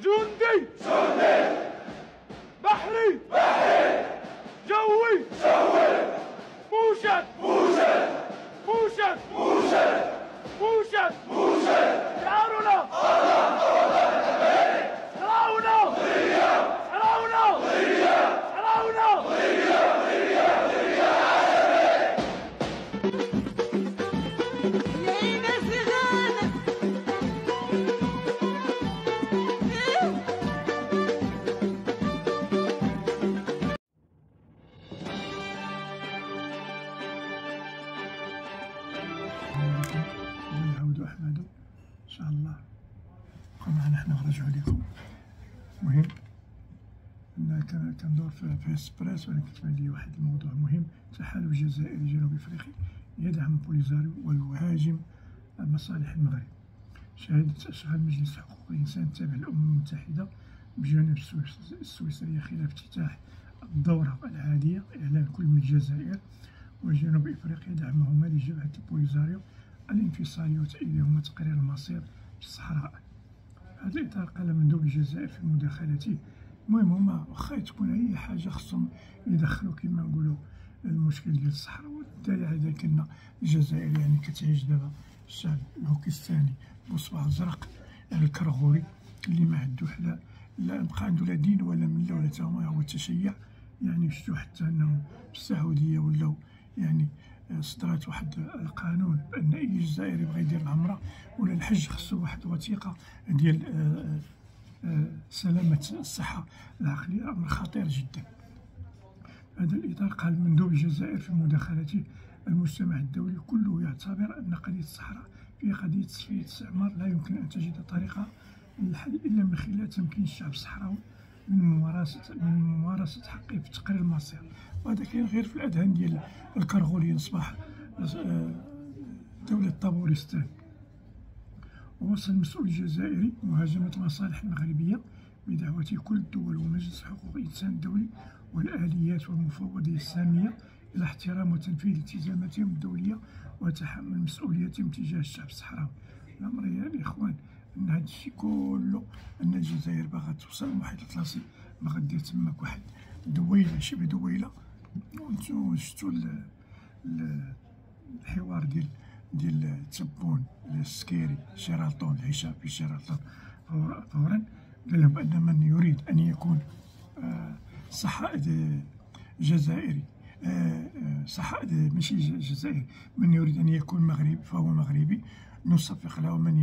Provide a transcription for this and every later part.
جندي بحري جوي موشد شعارنا نعاودو أحمدو إن شاء الله بقاو معنا حنا نرجعو ليكم. المهم أنا كندور في إسبريس، ولكن كتبان لي واحد الموضوع مهم. تحالف جزائري جنوب إفريقي يدعم بوليزاريو ويهاجم مصالح المغرب. شهدت أشغال مجلس حقوق الإنسان التابع للأمم المتحدة بجنيف السويسرية خلال افتتاح الدورة العادية إعلان كل من الجزائر وجنوب إفريقيا دعمهما لجبهة البوليزاريو الانفصالية وتأييدهما تقرير المصير في الصحراء. في هذا الإطار قال مندوب الجزائر في مداخلته المهم هما واخا تكون أي حاجة خصهم يدخلوا كما نقولوا المشكل ديال الصحراء. والدليل على ذلك أن الجزائر يعني كتعيش دابا الشعب الهوكستاني بصباع الزرق الكرغوري اللي ما عندو لا بقى عنده لا دين ولا مله ولا تا هو التشيع. يعني شفتو حتى انه السعوديه ولاو يعني صدرات واحد القانون بان اي جزائري يبغى يدير العمره ولا الحج خصو واحد الوثيقه ديال سلامه الصحه العقليه، امر خطير جدا. هذا الإطار قال مندوب الجزائر في مداخلته المجتمع الدولي كله يعتبر أن قضية الصحراء هي قضية تصفية استعمار لا يمكن أن تجد طريقة للحل إلا من خلال تمكين الشعب الصحراوي من ممارسة حقه في تقرير المصير. وهذا كاين غير في الأذهان ديال الكرغوليين صباح دولة طابورستان. ووصل المسؤول الجزائري مهاجمة المصالح المغربية بدعوة كل الدول ومجلس حقوق الإنسان الدولي والآليات والمفوضية السامية إلى احترام وتنفيذ التزاماتهم الدولية وتحمل مسؤوليتهم تجاه الشعب الصحراوي. الأمر يا الإخوان أن هذا الشيء كله أن الجزائر باغا توصل لواحد الكلاصي، باغا دير تماك واحد دويلة شبه دويلة. وانتو شفتو الحوار ديال تبون السكيري شيرالطون العشاء في شيرالطون فورا قال لهم أن من يريد أن يكون صحائد جزائري صحائد ماشي جزائري، من يريد أن يكون مغربي فهو مغربي نصفق له، من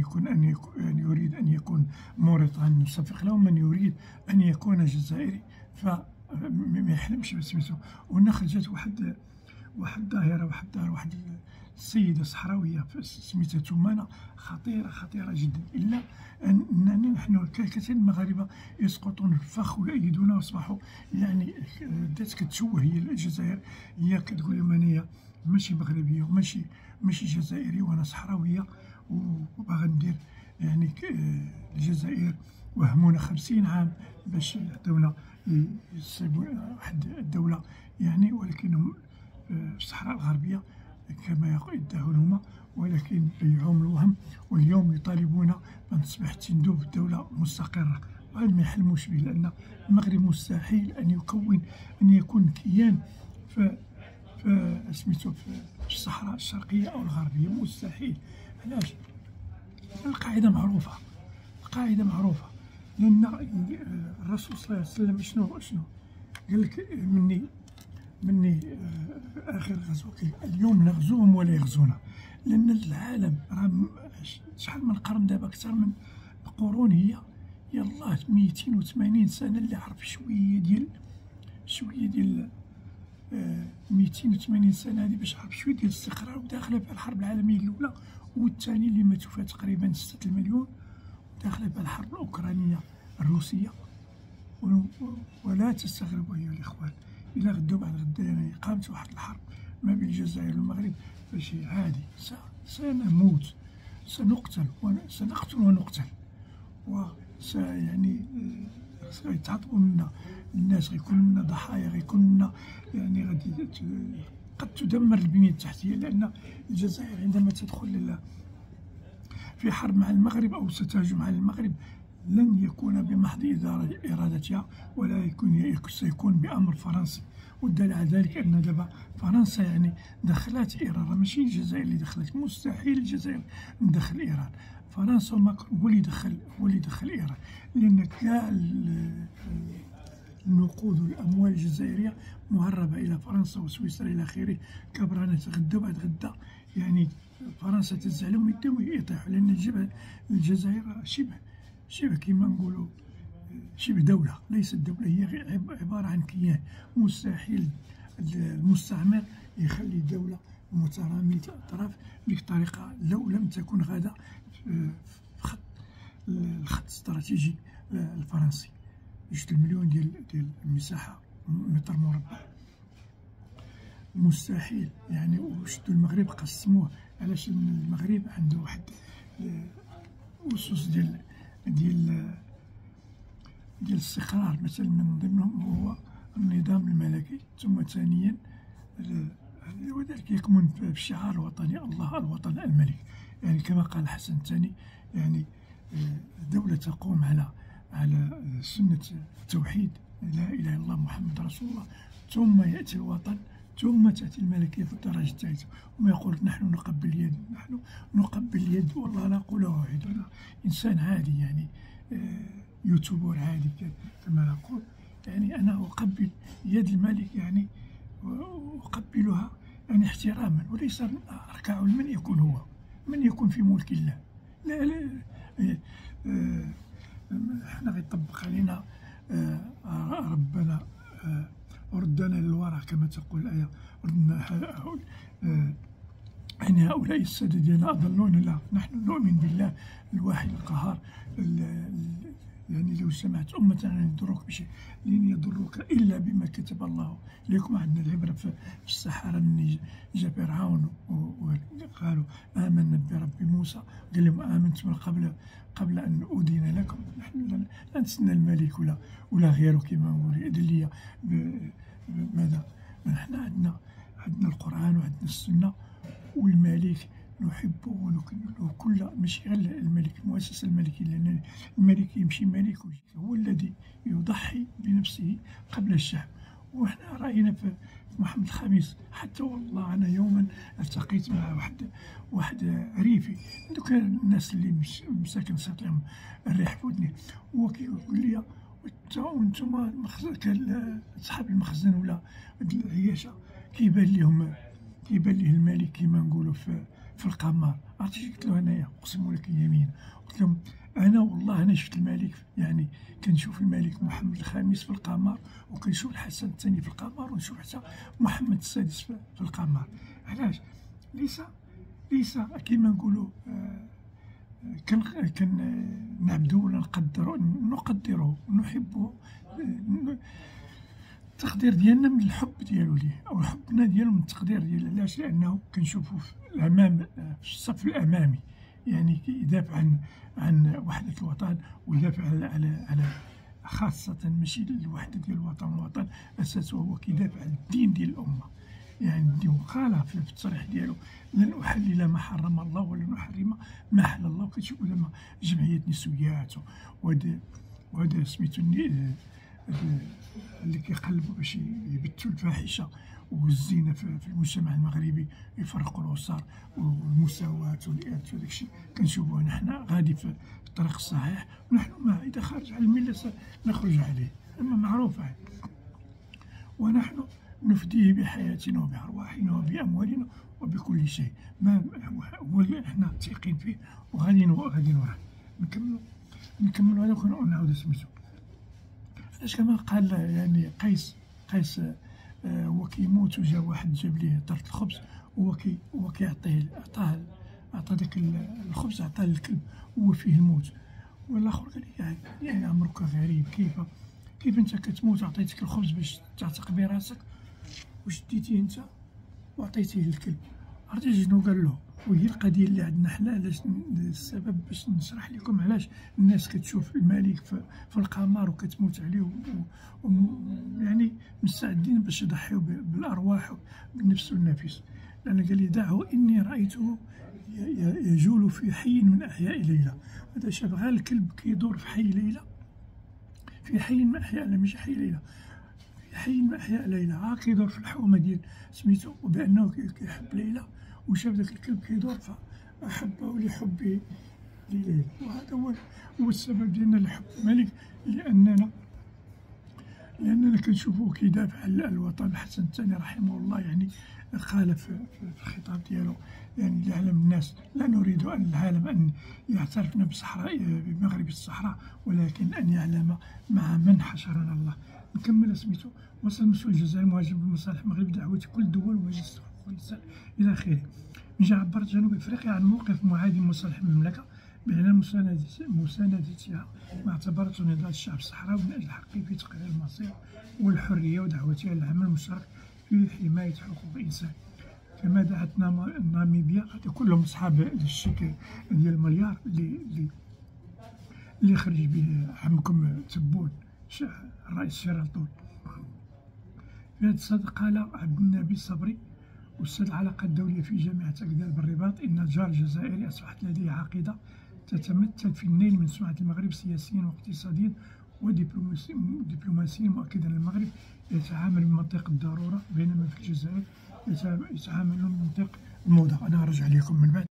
يريد أن يكون موريتاني نصفق له، من يريد أن يكون جزائري فما يحلمش بسميتو. وهنا خرجت واحد الظاهرة واحد السيدة صحراوية سميتها تمانة خطيرة جدا. إلا أننا نحن كثير من المغاربة يسقطون في الفخ ويؤيدون وأصبحوا يعني بدات كتشوه هي الجزائر، هي كتقول لهم أنايا ماشي مغربية وماشي جزائري وأنا صحراوية وباغا ندير يعني الجزائر. وهمونا 50 عام باش يعطيونا يصيبوا واحد الدولة يعني، ولكنهم في الصحراء الغربية كما يدعون هما، ولكن بيعهم الوهم. واليوم يطالبون بأن تصبح تندوب دولة مستقرة، وهذا ما يحلموش به، لأن المغرب مستحيل أن يكون كيان في سميتو في الصحراء الشرقية أو الغربية، مستحيل. علاش؟ القاعدة معروفة لأن الرسول صلى الله عليه وسلم شنو قال لك؟ مني آخر غزوة اليوم نغزوهم ولا يغزونا، لأن العالم راه شحال من قرن دابا، أكثر من قرون، هي يلاه 280 سنة اللي عرف شوية ديال 280 سنة هذه باش عرف شوية ديال الاستقرار، وداخلة في الحرب العالمية الأولى والثانية اللي ماتوا فيها تقريبا 6 المليون، وداخلة في الحرب الأوكرانية الروسية. ولا تستغربوا أيها الإخوان إلا غدو بعد غدا يعني قامت واحد الحرب ما بين الجزائر والمغرب، فشي عادي سنموت، سنقتل ونقتل، يعني سيتعاطفوا منا الناس، غيكون لنا ضحايا، غيكون لنا يعني قد تدمر البنية التحتية، لأن الجزائر عندما تدخل في حرب مع المغرب أو ستهجم على المغرب لن يكون بمحض إرادتها، ولا سيكون بأمر فرنسي. والدليل على ذلك أن دابا فرنسا يعني دخلت إيران، ماشي الجزائر اللي دخلت، مستحيل الجزائر ندخل إيران. فرنسا وماكرون هو اللي دخل إيران، لأن كاع النقود والأموال الجزائرية مهربة إلى فرنسا وسويسرا إلى آخره. كبرانة غدا بعد غدا يعني فرنسا تزعلهم يديو يطيحوا، لأن الجزائر شبه كيما نقولوا شبه دولة، ليست دولة، هي عبارة عن كيان. مستحيل المستعمر يخلي دولة مترامية الأطراف بطريقة لو لم تكن غدا في الخط الاستراتيجي الفرنسي. 2 مليون ديال المساحة متر مربع، مستحيل يعني. وشدوا المغرب قسموه، علاش المغرب عنده واحد أسس ديال الاستقرار، مثلا من ضمنهم هو النظام الملكي، ثم ثانيا وذلك يكمن في الشعار الوطني الله الوطن الملك. يعني كما قال الحسن الثاني، يعني دولة تقوم على سنة التوحيد، لا إله إلا الله محمد رسول الله، ثم يأتي الوطن، ثم تأتي الملكية في الدرجة الثالثة. وما يقول نحن نقبل اليد، نحن نقبل اليد والله لا أقول أوعد. أنا إنسان عادي يعني، يوتيوبر عادي كما نقول، يعني أنا أقبل يد الملك، يعني أقبلها يعني احتراما، وليس أركع لمن يكون هو، من يكون في ملك الله. لا احنا غيطبق علينا ربنا ردنا للورع كما تقول الآية، يعني هؤلاء السادة ديالنا أضلونا. لا، نحن نؤمن بالله الواحد القهار. يعني لو سمعت أمة لن يضروك بشيء، لن يضروك إلا بما كتب الله لكم. عندنا العبرة في السحرة من جاء فرعون وقالوا آمنا برب موسى، قال لهم آمنتم قبل أن أذن لكم. نحن لا نتسنى الملك ولا غيره كما هو يدل ماذا. نحن عندنا القرآن وعندنا السنة، والملك نحبه ونكمله كل، ماشي غير الملك المؤسسة الملكية، لأن الملك يمشي ملك هو الذي يضحي بنفسه قبل الشعب. وإحنا رأينا في محمد الخامس، حتى والله أنا يوما التقيت مع واحد ريفي، دوك الناس اللي مساكن صيفط لهم الريح في ودني، هو كيقول لي وانتم صحاب المخزن ولا العياشة كيبان ليه الملك كيما نقولوا في القمار. عرفتي قلت له انايا اقسم لك يمين، قلت لهم انا والله انا شفت الملك، يعني كنشوف الملك محمد الخامس في القمر، وكنشوف الحسن الثاني في القمر، ونشوف حتى محمد السادس في القمر. علاش؟ ليس كيما نقولوا كان نعبدو ولا نقدرو ونحبو. التقدير ديالنا من الحب ديالو ليه، او حبنا ديالو من التقدير ديالو. علاش؟ لانه كنشوفو في الامام، في الصف الامامي، يعني كيدافع عن وحده الوطن، ويدافع على خاصه ماشي الوحده ديال الوطن اساسه هو كيدافع على الدين ديال الامه. يعني الدين قالها في التصريح ديالو لن احلل ما حرم الله ولن احرم ما حل الله. كتشوفوا زعما جمعيات نسويات وهذا سميتو اللي كيقلبوا باش يبثوا الفاحشه والزينه في المجتمع المغربي، يفرقوا الاسر والمساواه والارث وداك الشيء. كنشوفوه نحن غادي في الطريق الصحيح، ونحن ما اذا خرج على المله سنخرج عليه، اما معروفه. ونحن نفديه بحياتنا وبأرواحنا وبأموالنا وبكل شيء. ما هو اللي احنا ثقين فيه، وغادي نوراه. نكملوا هذا ونعاود سميتو. علاش كما قال يعني قيس هو كيموت، وجا واحد جاب ليه طرف الخبز، هو كيعطيه عطى داك الخبز، عطاه للكلب، هو فيه الموت. والاخر قال لي يعني امرك غريب، كيف انت كتموت عطيتك الخبز باش تعتق به راسك، وشديتيه انت وعطيتيه للكلب. عرفتي شنو قال له؟ وهي القضيه اللي عندنا حنا، علاش السبب باش نشرح لكم علاش الناس كتشوف الملك في القمر وكتموت عليه، يعني مستعدين باش يضحيو بالارواح بالنفس والنفس. لان قال لي دعه اني رايته يجول في حي من أحياء ليلى. هذا شاف غير الكلب كيدور في حي ليلى، في حي من أحياء، لا ماشي حي ليلى، في حي من أحياء ليلى، ها كيدور في الحومة ديال سميتو، وبأنه كيحب ليلى، وشاف داك الكلب كيدور فأحبه لحبه لليلى. وهذا هو السبب ديالنا لحب الملك، لأننا كنشوفوه كيدافع على الوطن. الحسن الثاني رحمه الله يعني قال في الخطاب ديالو يعني لعلم الناس: لا نريد أن العالم أن يعترفنا بالصحراء بمغرب الصحراء، ولكن أن يعلم مع من حشرنا الله. نكمل سميتو: وصل مسؤول الجزائر مهاجم بمصالح المغرب دعوة كل الدول ومجلس حقوق الإنسان إلى آخره. من جهة عبرت جنوب أفريقيا عن موقف معادي لمصالح المملكة بإعلان مساندتها ما اعتبرته نضال الشعب الصحراوي من أجل حقه في تقرير المصير والحرية، ودعوتها للعمل المشترك في حماية حقوق الإنسان. كما دعت ناميبيا، هذا كلهم أصحاب الشيك ديال المليار اللي خرج به عمكم تبون الرئيس شيرالطون. في هذا الصدد قال عبد النبي الصبري أستاذ العلاقات الدولية في جامعة أكادير بالرباط إن الجار الجزائري أصبحت لديه عقيدة تتمثل في النيل من سمعة المغرب سياسيا واقتصاديا ودبلوماسيا، مؤكدا أن المغرب يتعامل بمنطق الضرورة، بينما في الجزائر يتعاملون بمنطق الموضة. أنا أرجع لكم من بعد.